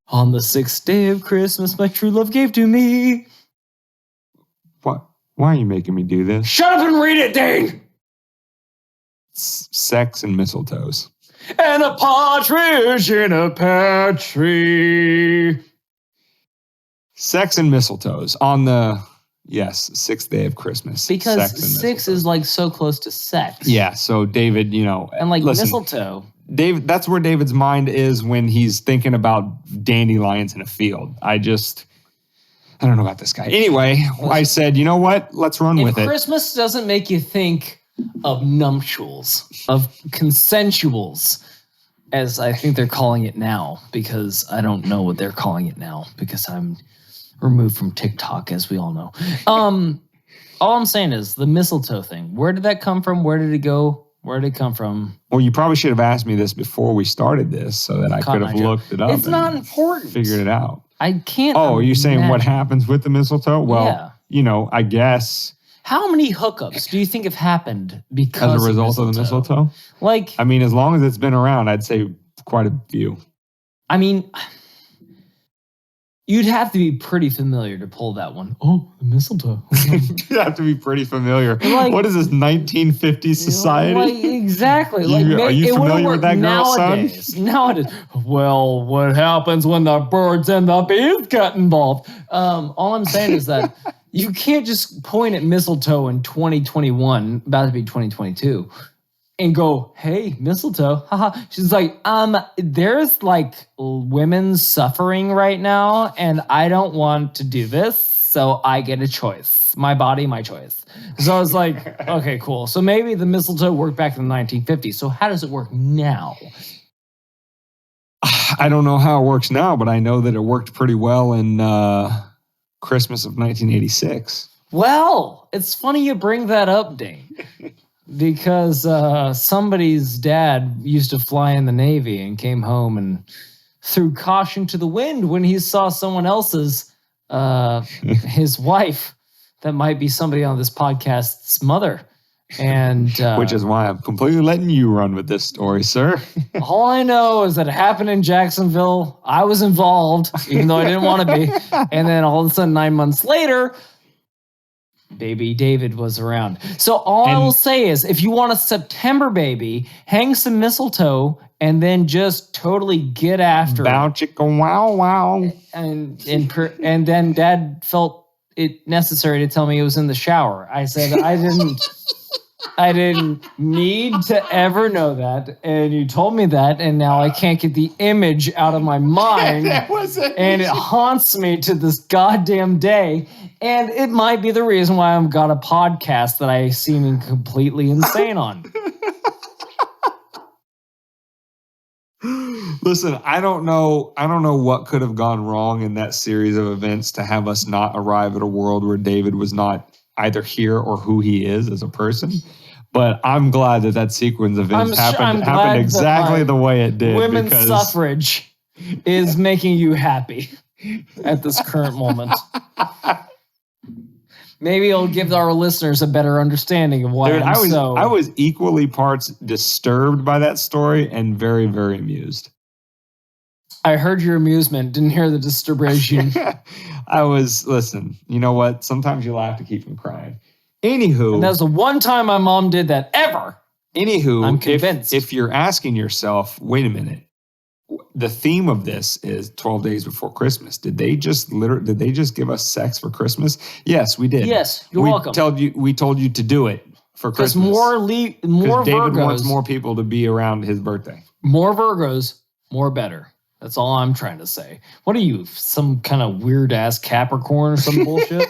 On the 6th day of Christmas, my true love gave to me. What? Why are you making me do this? Shut up and read it, Dane! Sex and mistletoes. And a partridge in a pear tree. Sex and mistletoes on the, 6th day of Christmas. Because 6 is like so close to sex. Yeah, so David, And like mistletoe. David, that's where David's mind is when he's thinking about dandelions in a field. I don't know about this guy. Anyway, I said, you know what? Let's run with it. If Christmas doesn't make you think of nuptials, of consensuals, as I think they're calling it now, because I don't know what they're calling it now, because I'm removed from TikTok, as we all know. All I'm saying is the mistletoe thing. Where did that come from? Where did it go? Where did it come from? Well, you probably should have asked me this before we started this so that I could have looked it up. It's not important. Figured it out. I can't. Oh, are you saying what happens with the mistletoe? Well, I guess. How many hookups do you think have happened because as a result of the mistletoe? Like, I mean, as long as it's been around, I'd say quite a few. I mean, you'd have to be pretty familiar to pull that one. Oh, the mistletoe. You have to be pretty familiar. Like, what is this, 1950s society? Like, exactly. Are you familiar with that girl, son? Nowadays. Well, what happens when the birds and the bees get involved? All I'm saying is that you can't just point at mistletoe in 2021, about to be 2022, and go, hey, mistletoe, haha. She's like, there's like women suffering right now, and I don't want to do this, so I get a choice. My body, my choice. So I was like, okay, cool. So maybe the mistletoe worked back in the 1950s. So how does it work now? I don't know how it works now, but I know that it worked pretty well in Christmas of 1986. Well, it's funny you bring that up, Dane. Because somebody's dad used to fly in the Navy and came home and threw caution to the wind when he saw someone else's, his wife, that might be somebody on this podcast's mother. And which is why I'm completely letting you run with this story, sir. All I know is that it happened in Jacksonville. I was involved, even though I didn't want to be. And then all of a sudden, 9 months later, baby David was around. So I will say is, if you want a September baby, hang some mistletoe and then just totally get after Bow it. chicka wow wow. And then Dad felt it necessary to tell me it was in the shower. I said I didn't need to ever know that, and you told me that, and now I can't get the image out of my mind, and it haunts me to this goddamn day, and it might be the reason why I've got a podcast that I seem completely insane on. Listen, I don't know what could have gone wrong in that series of events to have us not arrive at a world where David was not either here or who he is as a person. But I'm glad that sequence of events happened exactly the way it did. Women's suffrage is making you happy at this current moment. Maybe it'll give our listeners a better understanding of why I was equally parts disturbed by that story and very, very amused. I heard your amusement, didn't hear the disturbation. Listen, you know what? Sometimes you laugh to keep from crying. Anywho. And that was the one time my mom did that ever. Anywho, I'm convinced. If you're asking yourself, wait a minute, the theme of this is 12 days before Christmas. Did they just give us sex for Christmas? Yes, we did. Yes, you're welcome. We told you to do it for Christmas. Because more David Virgos wants more people to be around his birthday. More Virgos, more better. That's all I'm trying to say. What are you, some kind of weird ass Capricorn or some bullshit?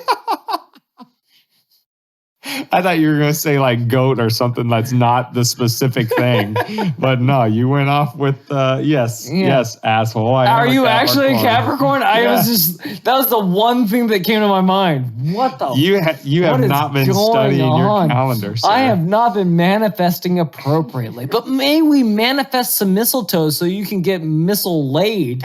I thought you were going to say like goat or something that's not the specific thing. But no, you went off with, yes, asshole. Are you actually a Capricorn? That was the one thing that came to my mind. What the? You have not been studying your calendar, sir. I have not been manifesting appropriately. But may we manifest some mistletoe so you can get missile laid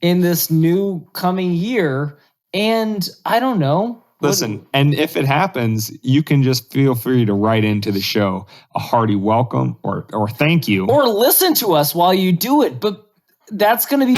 in this new coming year. And I don't know. Listen, and if it happens, you can just feel free to write into the show a hearty welcome or thank you. Or listen to us while you do it. But that's going to be...